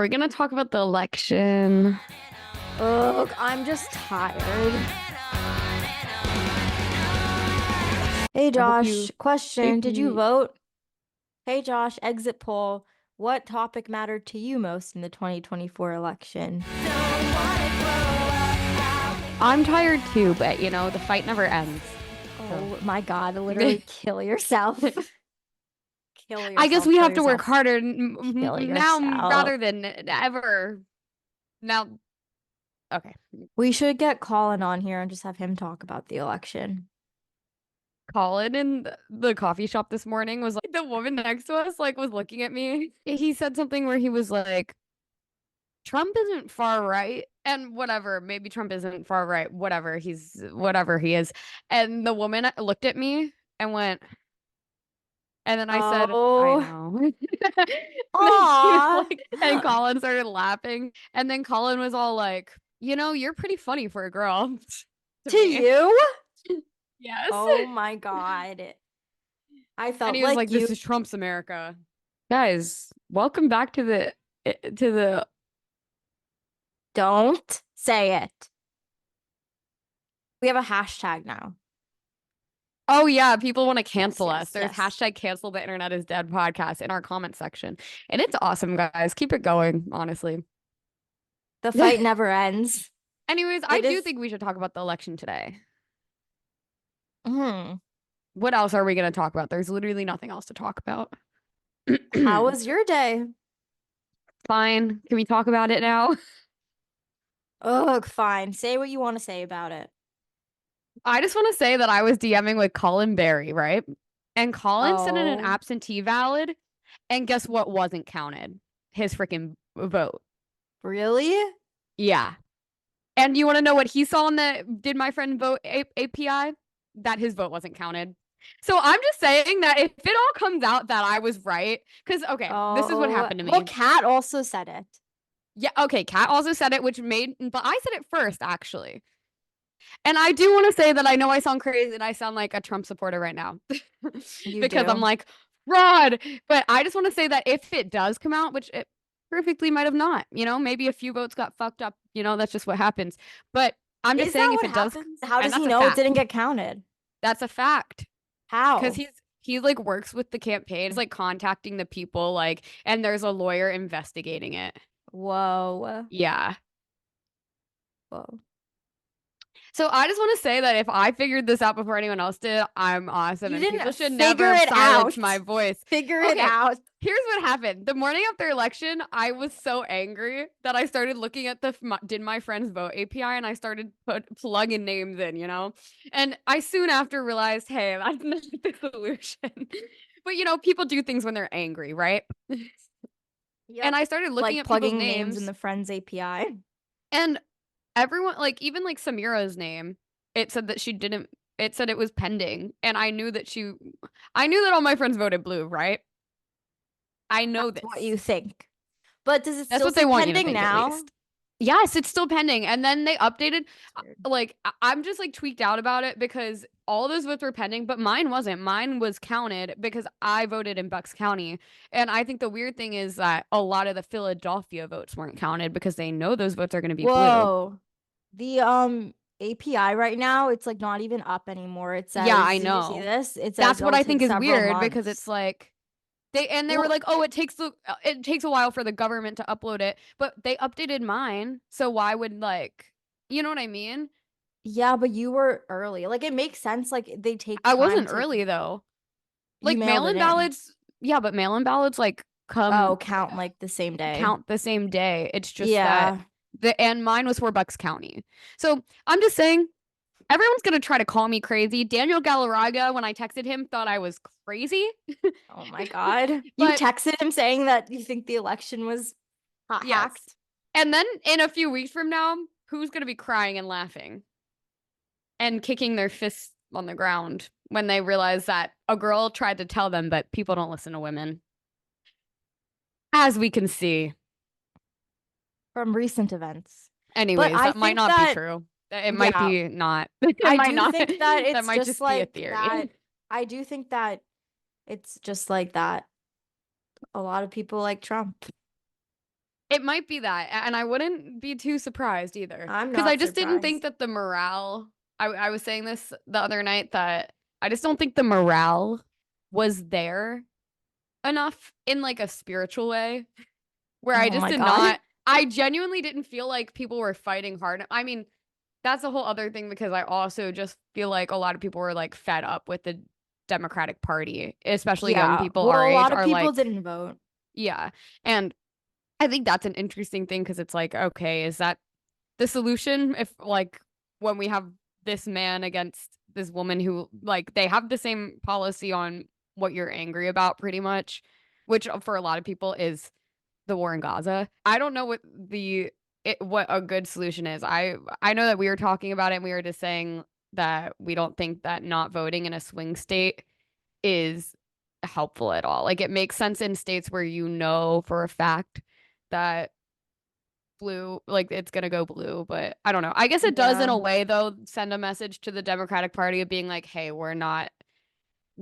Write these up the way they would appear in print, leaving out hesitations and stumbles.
we gonna talk about the election? Ugh, I'm just tired. Hey I hope Josh, you. Hey question. Did you Pete. vote? Hey Josh, exit poll. What topic mattered to you most in the 2024 election? I'm tired too, but the fight never ends. So Oh my God, literally kill yourself. Kill I guess yourself, we kill have to work yourself, harder kill now yourself. rather than ever. Now, okay. We should get Colin on here and just have him talk about the election. Colin in the coffee shop this morning was like, the woman next to us like was looking at me. He said something where he was like, Trump isn't far right and whatever, maybe Trump isn't far right, whatever, he's whatever he is. And the woman looked at me and went, and then I said, I Oh, know. And then she was aw. like, and Colin started laughing. And then Colin was all like, you're pretty funny for a girl to To me. you? Yes. Oh my God. I And felt he was like like, this you. is Trump's America. Guys, welcome back to the Don't say it. We have a hashtag now. Oh yeah, people want to Yes, cancel us. yes, There's yes. hashtag cancel the internet is dead podcast in our comment section. And it's awesome, guys. Keep it going, honestly. The fight never ends. Anyways, I It do is. think we should talk about the election today. Hmm. What else are we going to talk about? There's literally nothing else to talk about. How was your day? Fine. Can we talk about it now? Ugh, fine. Say what you want to say about it. I just want to say that I was DMing with Colin Berry, right? And Colin sent in an Oh, absentee ballot, and guess what wasn't counted? His freaking vote. really? Yeah. And you want to know what he saw in the did my friend vote API? That his vote wasn't counted. So I'm just saying that if it all comes out that I was right, because okay, this is what Oh, happened to well, me. Kat also said it. Yeah, okay, Kat also said it, but I said it first, actually. And I do want to say that I know I sound crazy and I sound like a Trump supporter right now You because I'm do. like, fraud. But I just want to say that if it does come out, which it perfectly might have not, maybe a few votes got fucked up, that's just what happens. But I'm just Is that saying if what it does, happens? How and does that's he a know it didn't fact. get counted? That's a fact. Because How? he like works with the campaign, he's like contacting the people, like, and there's a lawyer investigating it. Whoa. Yeah. Whoa. So I just want to say that if I figured this out before anyone else did, I'm awesome You and people didn't should never figure have it silenced out. my voice. Figure it Okay, out. here's what happened. The morning after election, I was so angry that I started looking at the did my friends vote API and I started plugging names in, And I soon after realized, hey, that's not the solution. But people do things when they're angry, right? And Yep. I started looking Like at people's plugging names in names the Friends API. and everyone, like, even like Samira's name, it said that she didn't, it said it was pending. And I knew that all my friends voted blue, right? I know That's what this. you think. But does it That's still what they say want you to pending think, at now? least. Yes, it's still pending. And then they updated, That's weird. like, I'm just like tweaked out about it because all those votes were pending, but mine wasn't. Mine was counted because I voted in Bucks County. And I think the weird thing is that a lot of the Philadelphia votes weren't counted because they know those votes are going to be blue. Whoa. The API right now, it's like not even up anymore. It Yeah, I says, did you see know. this? It says That's what it'll I take think is several weird because it's months. like they were Well, like, "Oh, it takes a while for the government to upload it." But they updated mine, so why would like, you know what I mean? yeah, but you were early. Like it makes sense. Like they take I time wasn't to early though. you Like mailed it mail-in in. ballots, yeah, but mail-in ballots like come Oh, count like the same day. count the same day. It's just that Yeah. and mine was for Bucks County. So, I'm just saying everyone's going to try to call me crazy. Daniel Galarraga, when I texted him, thought I was crazy. Oh my God. You But texted him saying that you think the election was yes. hacked. And then in a few weeks from now, who's going to be crying and laughing and kicking their fists on the ground when they realize that a girl tried to tell them, but people don't listen to women? As we can see. From recent events. But Anyways, I that might think not be that, true. It might yeah, be not. It I might do not. think that That it's might just just be a like that. theory. I do think that it's just like that. A lot of people like Trump. It might be that, and I wouldn't be too surprised either. I'm Because I not just didn't think surprised. that the morale, I was saying this the other night that I just don't think the morale was there enough in like a spiritual way, where I Oh just my did God. not, I genuinely didn't feel like people were fighting hard. I mean, that's a whole other thing because I also just feel like a lot of people were like fed up with the Democratic Party, especially young Yeah. people our Well, a age lot of are people like, didn't vote. yeah. And I think that's an interesting thing because it's like, okay, is that the solution if like when we have this man against this woman who like they have the same policy on what you're angry about pretty much, which for a lot of people is the war in Gaza. I don't know what a good solution is. I know that we were talking about it and we were just saying that we don't think that not voting in a swing state is helpful at all. Like it makes sense in states where you know for a fact that blue, like it's gonna go blue, but I don't know. I guess it does in Yeah. a way though send a message to the Democratic Party of being like, hey, we're not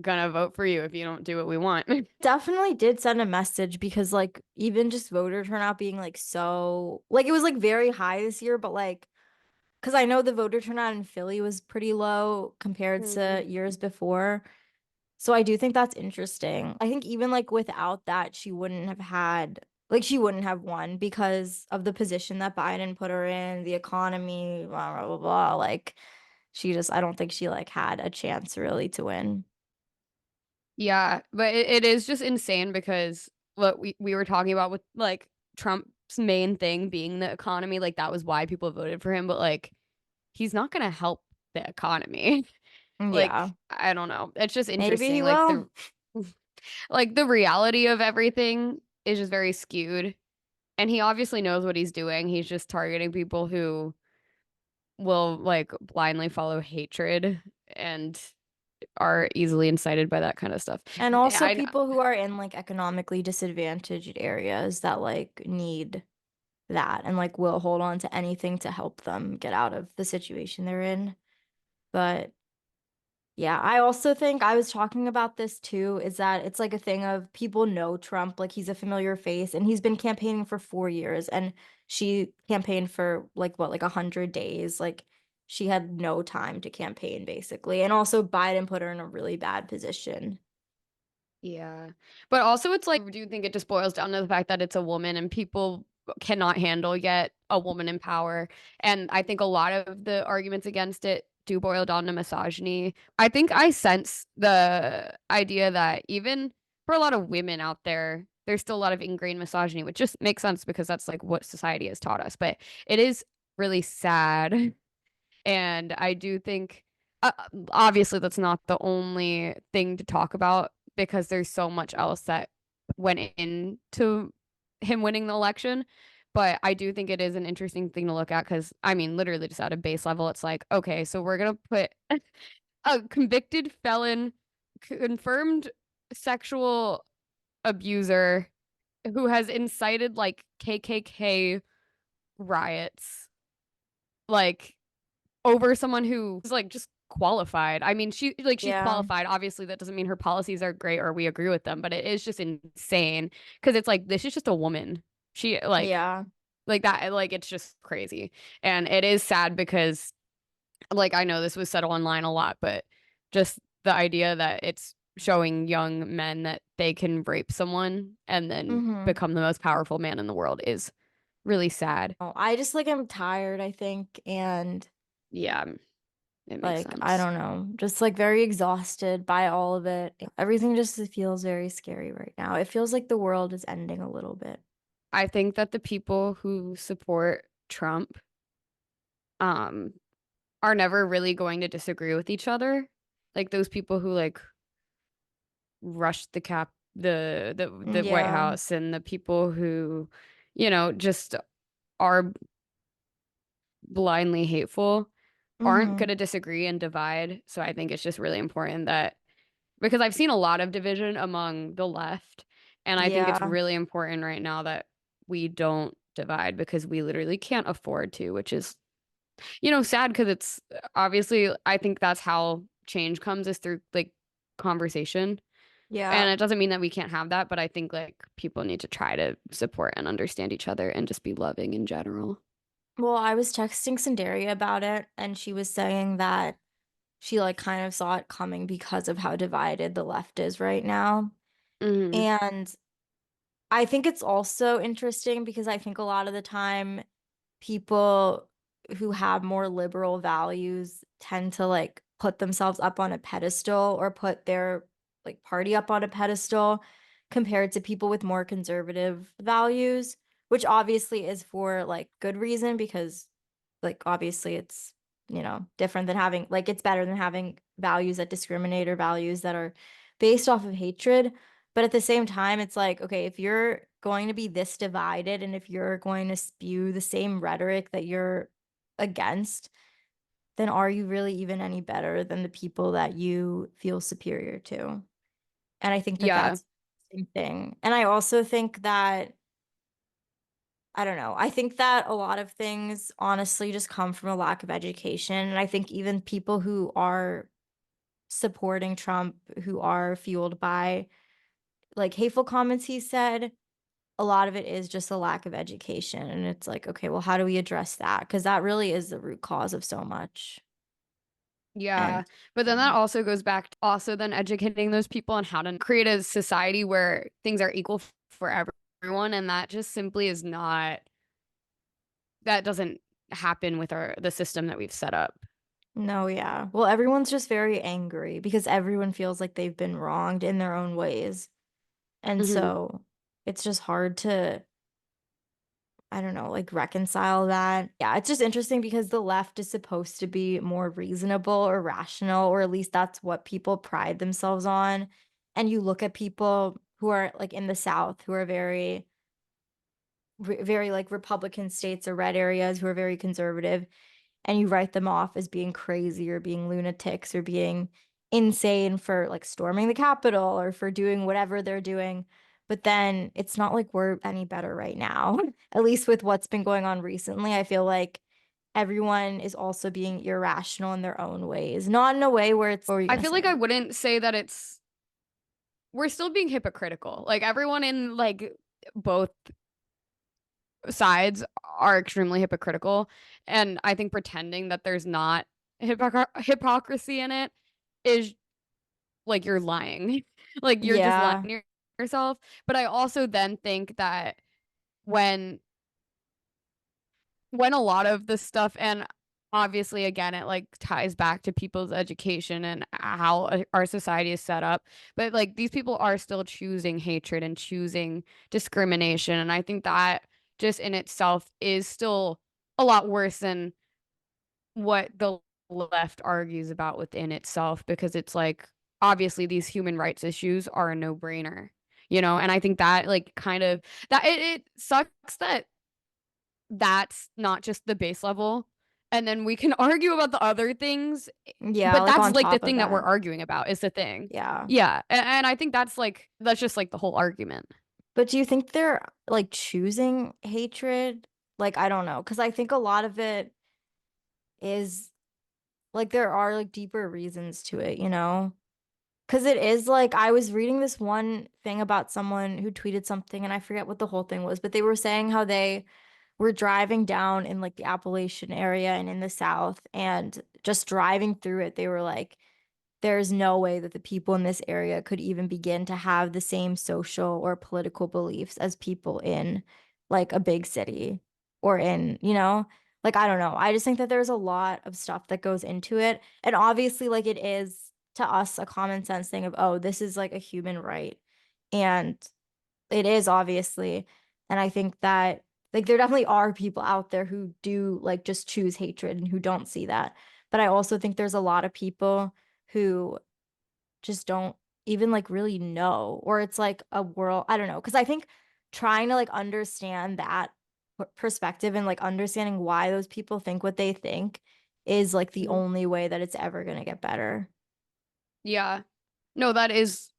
gonna vote for you if you don't do what we want. Definitely did send a message because like even just voter turnout being like so like it was like very high this year, but like because I know the voter turnout in Philly was pretty low compared to Hmm. years before. So I do think that's interesting. I think even like without that, she wouldn't have had like she wouldn't have won because of the position that Biden put her in, the economy, blah blah blah blah. Like she just I don't think she like had a chance really to win. Yeah, but it is just insane because what we were talking about with like Trump's main thing being the economy, like that was why people voted for him, but like he's not gonna help the economy. Yeah. Like, I don't know. It's just Maybe he interesting. will. Like the reality of everything is just very skewed. And he obviously knows what he's doing. He's just targeting people who will like blindly follow hatred and are easily incited by that kind of stuff. And also I people who are in like economically disadvantaged areas that like need that and like will hold on to anything to help them get out of the situation they're in. But yeah, I also think I was talking about this too, is that it's like a thing of people know Trump, like he's a familiar face, and he's been campaigning for 4 years, and she campaigned for like what, like 100 days. Like she had no time to campaign basically. And also Biden put her in a really bad position. Yeah. But also it's like, do you think it just boils down to the fact that it's a woman and people cannot handle yet a woman in power? And I think a lot of the arguments against it do boil down to misogyny. I think I sense the idea that even for a lot of women out there, there's still a lot of ingrained misogyny, which just makes sense because that's like what society has taught us. But it is really sad. And I do think, uh, obviously, that's not the only thing to talk about because there's so much else that went into him winning the election. But I do think it is an interesting thing to look at because, I mean, literally just at a base level, it's like, okay, so we're going to put a convicted felon, confirmed sexual abuser who has incited like KKK riots, like over someone who's like just qualified. I mean, she's Yeah. qualified. Obviously, that doesn't mean her policies are great or we agree with them, but it is just insane because it's like this is just a woman. She Yeah. like that like it's just crazy. And it is sad because like I know this was said online a lot, but just the idea that it's showing young men that they can rape someone and then Mm-hmm. become the most powerful man in the world is really sad. Oh, I just like I'm tired, I think, and Yeah, it makes like I sense. don't know, just like very exhausted by all of it. Everything just feels very scary right now. It feels like the world is ending a little bit. I think that the people who support Trump um are never really going to disagree with each other. Like those people who like rushed the White Yeah. House and the people who, just are blindly hateful aren't Mm-hmm. going to disagree and divide. So I think it's just really important that because I've seen a lot of division among the left, and I think it's Yeah. really important right now that we don't divide because we literally can't afford to, which is sad because it's obviously I think that's how change comes is through like conversation. Yeah. And it doesn't mean that we can't have that, but I think like people need to try to support and understand each other and just be loving in general. Well, I was texting Cinderia about it, and she was saying that she like kind of saw it coming because of how divided the left is right now. Hmm. And I think it's also interesting because I think a lot of the time people who have more liberal values tend to like put themselves up on a pedestal or put their like party up on a pedestal compared to people with more conservative values, which obviously is for like good reason because like obviously it's, different than having like it's better than having values that discriminate or values that are based off of hatred. But at the same time, it's like, okay, if you're going to be this divided and if you're going to spew the same rhetoric that you're against, then are you really even any better than the people that you feel superior to? And I think that Yeah. that's the same thing. And I also think that, I don't know, I think that a lot of things honestly just come from a lack of education. And I think even people who are supporting Trump, who are fueled by like hateful comments he said, a lot of it is just a lack of education. And it's like, okay, well, how do we address that? Because that really is the root cause of so much. Yeah. And But then that also goes back to also then educating those people on how to create a society where things are equal for everyone. And that just simply is not, that doesn't happen with the system that we've set up. no, yeah. Well, everyone's just very angry because everyone feels like they've been wronged in their own ways. And Hmm. so it's just hard to, I don't know, like reconcile that. Yeah, it's just interesting because the left is supposed to be more reasonable or rational, or at least that's what people pride themselves on. And you look at people who are like in the South who are very like Republican states or red areas who are very conservative, and you write them off as being crazy or being lunatics or being insane for like storming the Capitol or for doing whatever they're doing. But then it's not like we're any better right now. At least with what's been going on recently, I feel like everyone is also being irrational in their own ways. Not in a way where it's, what were you I gonna feel like say? I wouldn't say that we're still being hypocritical. Like everyone in like both sides are extremely hypocritical. And I think pretending that there's not hypocrisy in it is like you're lying. Like you're just lying Yeah. to yourself. But I also then think that when when a lot of the stuff and obviously again it like ties back to people's education and how our society is set up, but like these people are still choosing hatred and choosing discrimination, and I think that just in itself is still a lot worse than what the left argues about within itself, because it's like obviously these human rights issues are a no-brainer, and I think that like kind of that it sucks that that's not just the base level. And then we can argue about the other things, Yeah, but like that's on like the top of thing that we're that. arguing about is the thing. Yeah. Yeah. And I think that's just like the whole argument. But do you think they're like choosing hatred? Like, I don't know, because I think a lot of it is like there are like deeper reasons to it, you know? Because it is like I was reading this one thing about someone who tweeted something and I forget what the whole thing was, but they were saying how they were driving down in like the Appalachian area and in the South, and just driving through it, they were like, there's no way that the people in this area could even begin to have the same social or political beliefs as people in like a big city or in, like I don't know. I just think that there's a lot of stuff that goes into it. And obviously, like it is to us a common sense thing of, oh, this is like a human right. And it is obviously. And I think that like there definitely are people out there who do like just choose hatred and who don't see that. But I also think there's a lot of people who just don't even like really know, or it's like a world, I don't know, because I think trying to like understand that perspective and like understanding why those people think what they think is like the Mhm. only way that it's ever going to get better. Yeah. No, that is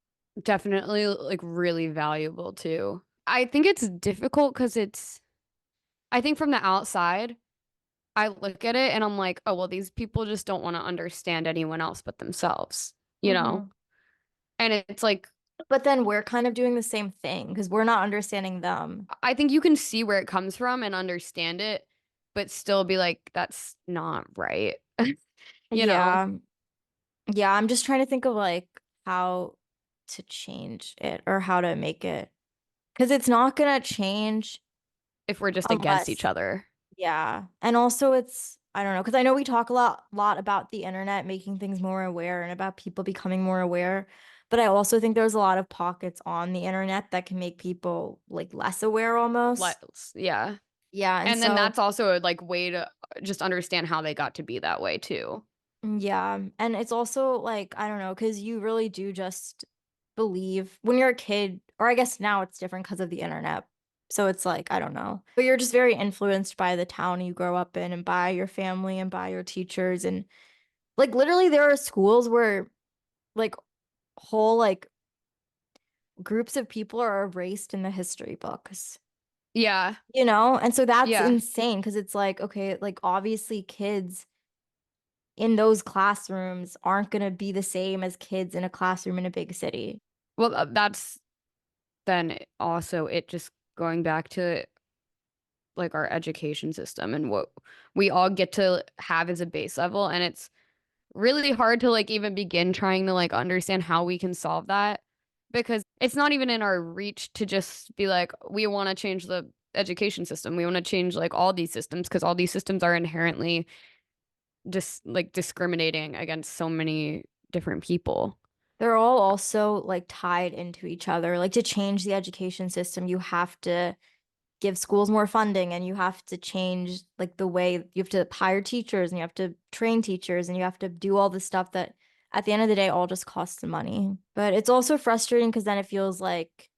definitely like really valuable too. I think it's difficult because I think from the outside, I look at it and I'm like, oh, well, these people just don't want to understand anyone else but themselves, you know? Hmm. And it's like But then we're kind of doing the same thing because we're not understanding them. I think you can see where it comes from and understand it, but still be like, that's not right. You know, Yeah. Yeah, I'm just trying to think of like how to change it or how to make it because it's not gonna change if we're just against each unless, other. yeah. And also it's I don't know, because I know we talk a lot about the internet making things more aware and about people becoming more aware, but I also think there's a lot of pockets on the internet that can make people like less aware almost. Yeah. Yeah, and And then so that's also a like way to just understand how they got to be that way too. yeah, and it's also like I don't know, because you really do just believe when you're a kid, or I guess now it's different because of the internet. So it's like, I don't know. But you're just very influenced by the town you grow up in and by your family and by your teachers. And like literally there are schools where like whole like groups of people are erased in the history books. Yeah. You know? And so that's Yeah. insane because it's like, okay, like obviously kids in those classrooms aren't going to be the same as kids in a classroom in a big city. Well, that's then also it just going back to like our education system and what we all get to have as a base level. And it's really hard to like even begin trying to like understand how we can solve that because it's not even in our reach to just be like, we want to change the education system. We want to change like all these systems because all these systems are inherently just like discriminating against so many different people. They're all also like tied into each other. Like to change the education system, you have to give schools more funding and you have to change like the way you have to hire teachers and you have to train teachers and you have to do all this stuff that at the end of the day all just costs the money. But it's also frustrating because then it feels like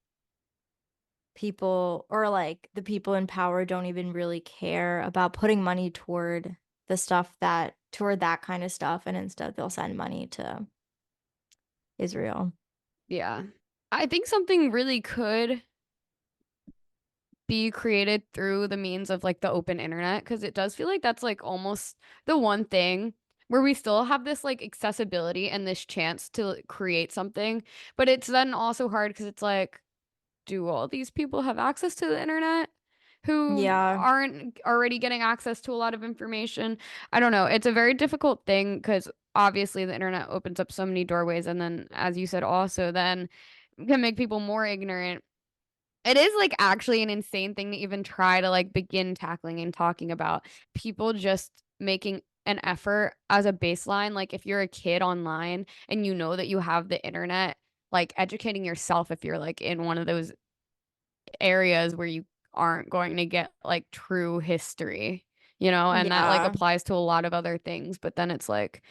people or like the people in power don't even really care about putting money toward the stuff that toward that kind of stuff and instead they'll send money to Israel. Yeah. I think something really could be created through the means of like the open internet because it does feel like that's like almost the one thing where we still have this like accessibility and this chance to create something, but it's then also hard because it's like, do all these people have access to the internet who Yeah, aren't already getting access to a lot of information? I don't know. It's a very difficult thing because obviously the internet opens up so many doorways, and then, as you said, also then can make people more ignorant. It is like actually an insane thing to even try to like begin tackling and talking about people just making an effort as a baseline. Like if you're a kid online and you know that you have the internet, like educating yourself if you're like in one of those areas where you aren't going to get like true history, and that like yeah, applies to a lot of other things. But then it's like,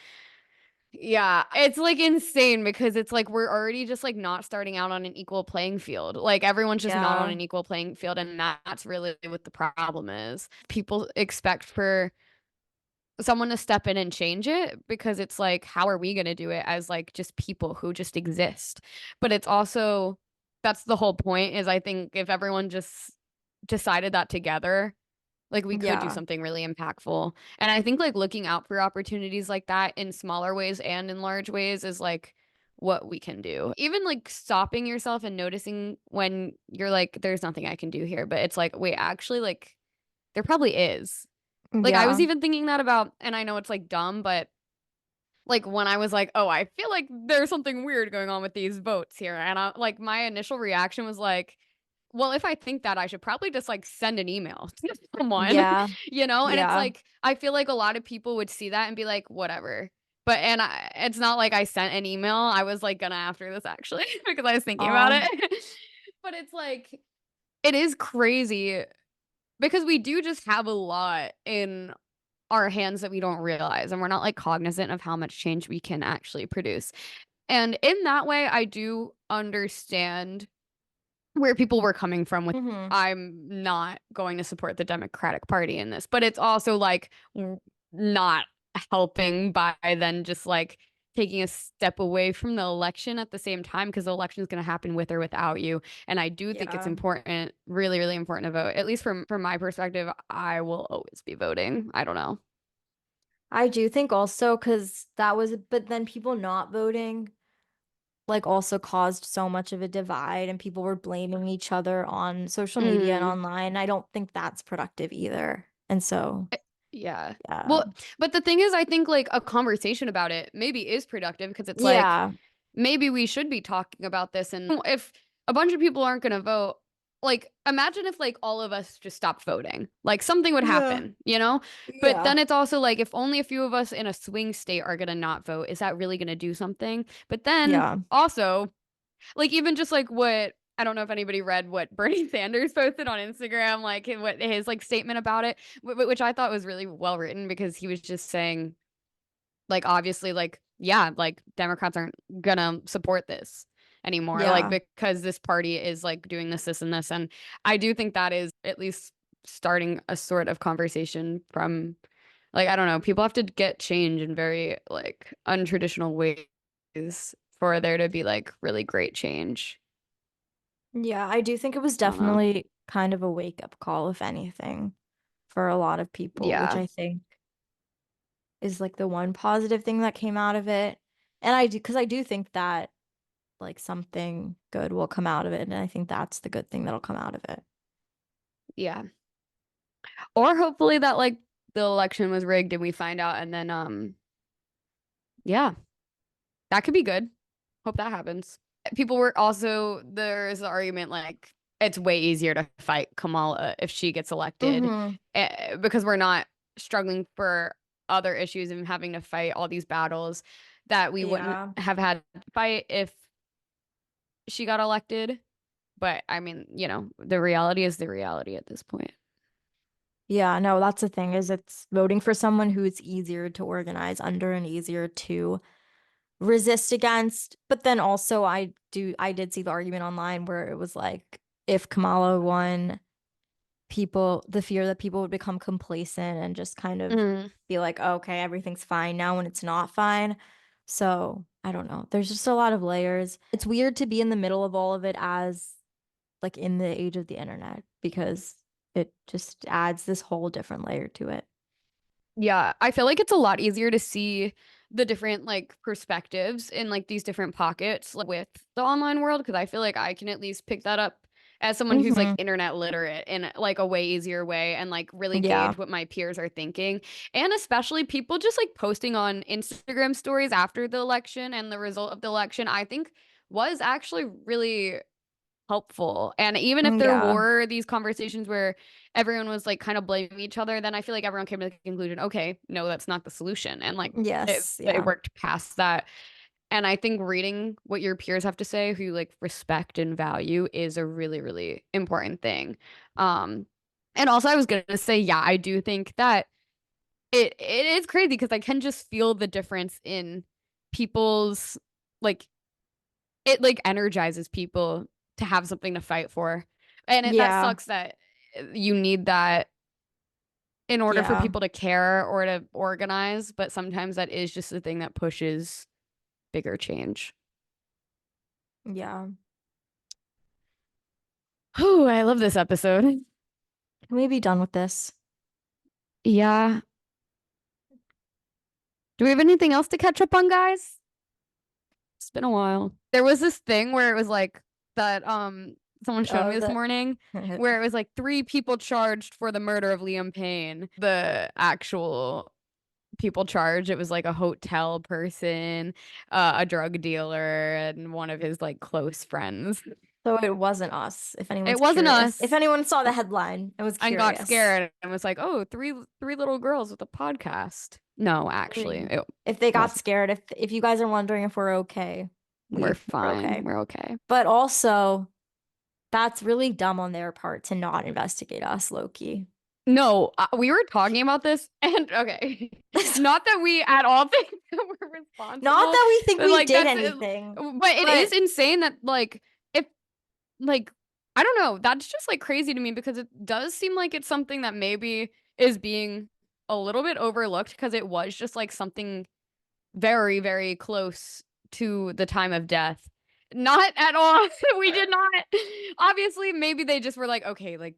yeah, it's like insane because it's like we're already just like not starting out on an equal playing field. Like everyone's just not on yeah, an equal playing field, and that's really what the problem is. People expect for someone to step in and change it because it's like, how are we going to do it as like just people who just exist? But it's also that's the whole point is I think if everyone just decided that together, like we could do yeah. something really impactful. And I think like looking out for opportunities like that in smaller ways and in large ways is like what we can do. Even like stopping yourself and noticing when you're like, there's nothing I can do here. But it's like, wait, actually, like there probably is. Like I was Yeah. even thinking that about, and I know it's like dumb, but like when I was like, oh, I feel like there's something weird going on with these votes here. And like my initial reaction was like, well, if I think that, I should probably just like send an email to someone, Yeah. And it's Yeah. like, I feel like a lot of people would see that and be like, whatever. But, and it's not like I sent an email. I was like gonna after this actually, because I was thinking about Um, it. But it's like, it is crazy because we do just have a lot in our hands that we don't realize, and we're not like cognizant of how much change we can actually produce. And in that way, I do understand where people were coming from with mhm. I'm not going to support the Democratic Party in this, but it's also like not helping by then just like taking a step away from the election at the same time because the election is going to happen with or without you. And I do think it's Yeah. important, really, really important to vote. At least from my perspective, I will always be voting. I don't know. I do think also because that was, but then people not voting. like also caused so much of a divide and people were blaming each other on social media and Mm, online. I don't think that's productive either. And so, yeah. yeah. Well, but the thing is, I think like a conversation about it maybe is productive because it's like Yeah. maybe we should be talking about this. And if a bunch of people aren't going to vote, like imagine if like all of us just stopped voting, like something would Yeah. happen, you know? But Yeah. then it's also like if only a few of us in a swing state are going to not vote, is that really going to do something? But then Yeah. also, like even just like what I don't know if anybody read what Bernie Sanders posted on Instagram, like what his like statement about it, which I thought was really well written because he was just saying like obviously like yeah, like Democrats aren't gonna support this anymore, like Yeah. because this party is like doing this, and this, and I do think that is at least starting a sort of conversation from like I don't know, people have to get change in very like untraditional ways for there to be like really great change. Yeah. I do think it was I don't know. definitely kind of a wake-up call, if anything, for a lot of people, which Yeah. I think is like the one positive thing that came out of it. And I do, because I do think that like something good will come out of it. And I think that's the good thing that'll come out of it. Yeah. Or hopefully that like the election was rigged and we find out and then yeah, that could be good. Hope that happens. People were also there's the argument like it's way easier to fight Kamala if she gets elected Mm-hmm. because we're not struggling for other issues and having to fight all these battles that we wouldn't Yeah. have had to fight if she got elected. But I mean, you know, the reality is the reality at this point. Yeah, no, that's the thing is it's voting for someone who it's easier to organize under and easier to resist against. But then also I did see the argument online where it was like if Kamala won, the fear that people would become complacent and just kind of Mm, be like, "Oh, okay, everything's fine now when it's not fine." So I don't know. There's just a lot of layers. It's weird to be in the middle of all of it as like in the age of the internet because it just adds this whole different layer to it. yeah, I feel like it's a lot easier to see the different like perspectives in like these different pockets like, with the online world because I feel like I can at least pick that up as someone who's like Hmm. internet literate in like a way easier way and like really Yeah. gauge what my peers are thinking. And especially people just like posting on Instagram stories after the election and the result of the election, I think was actually really helpful. And even if there Yeah. were these conversations where everyone was like kind of blaming each other, then I feel like everyone came to the conclusion, okay, no, that's not the solution. And like Yes. they Yeah. worked past that. And I think reading what your peers have to say, who you like respect and value, is a really, really important thing. Um, and also I was gonna say, yeah, I do think that it is crazy because I can just feel the difference in people's like it like energizes people to have something to fight for. And that Yeah. sucks that you need that in order for Yeah. people to care or to organize, but sometimes that is just the thing that pushes bigger change. Yeah. Whew, I love this episode. Can we be done with this? Yeah. Do we have anything else to catch up on, guys? It's been a while. There was this thing where it was like that someone showed me Oh, this the morning where it was like three people charged for the murder of Liam Payne. The actual people charged. It was like a hotel person, a drug dealer, and one of his like close friends. so it wasn't us, if anyone's It wasn't curious. If us. anyone saw the headline and was And got curious. scared and was like, "Oh, three little girls with a podcast." No, I actually, mean, it if they got wasn't. scared, if you guys are wondering if we're okay, We're we're fine. okay. We're okay. But also, that's really dumb on their part to not investigate us, Loki. No, we were talking about this, and okay, not that we at all think that we're Not responsible, that we think but we like did that's, anything, but it is but insane that like if like I don't know, that's just like crazy to me because it does seem like it's something that maybe is being a little bit overlooked because it was just like something very, very close to the time of death. Not at all. We did not. Obviously, maybe they just were like, okay, like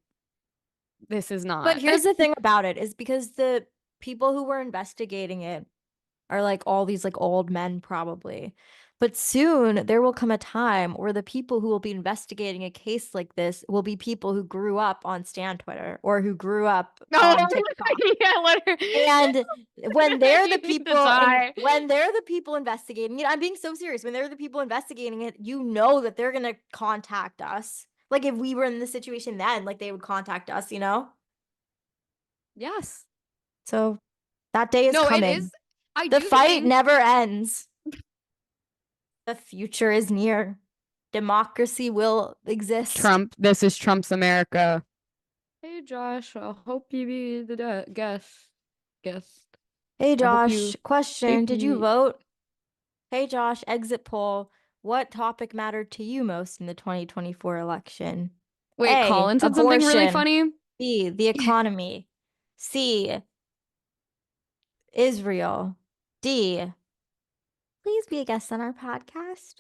this is but not. here's the thing about it is because the people who were investigating it are like all these like old men probably. But soon there will come a time where the people who will be investigating a case like this will be people who grew up on Stan Twitter or who grew up No, on TikTok. yeah, let her. And when they're the You need to people and die. when they're the people investigating it, I'm being so serious. When they're the people investigating it, you know that they're gonna contact us. Like if we were in the situation then, like they would contact us, you know? Yes. So that day is No, it is. coming. I The do fight think never ends. The future is near. Democracy will exist. Trump, this is Trump's America. Hey Josh, I hope you be the guest. Hey I hope Josh, you question, did you AP. vote? Hey Josh, exit poll. What topic mattered to you most in the 2024 election? Wait, A, Colin said something really abortion. funny. B, the economy. C, Israel. D, please be a guest on our podcast.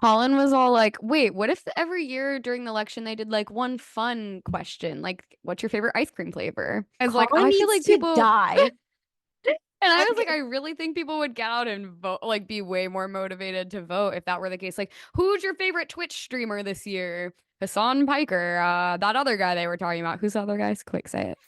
Colin was all like, wait, what if every year during the election they did like one fun question? Like, what's your favorite ice cream flavor? I was like, Colin I feel needs like to people, die. and I was like, Like, I really think people would get out and vote, like, be way more motivated to vote if that were the case. Like, who's your favorite Twitch streamer this year? Hassan Piker, that other guy they were talking about. Who's the other guy? Quick, say it.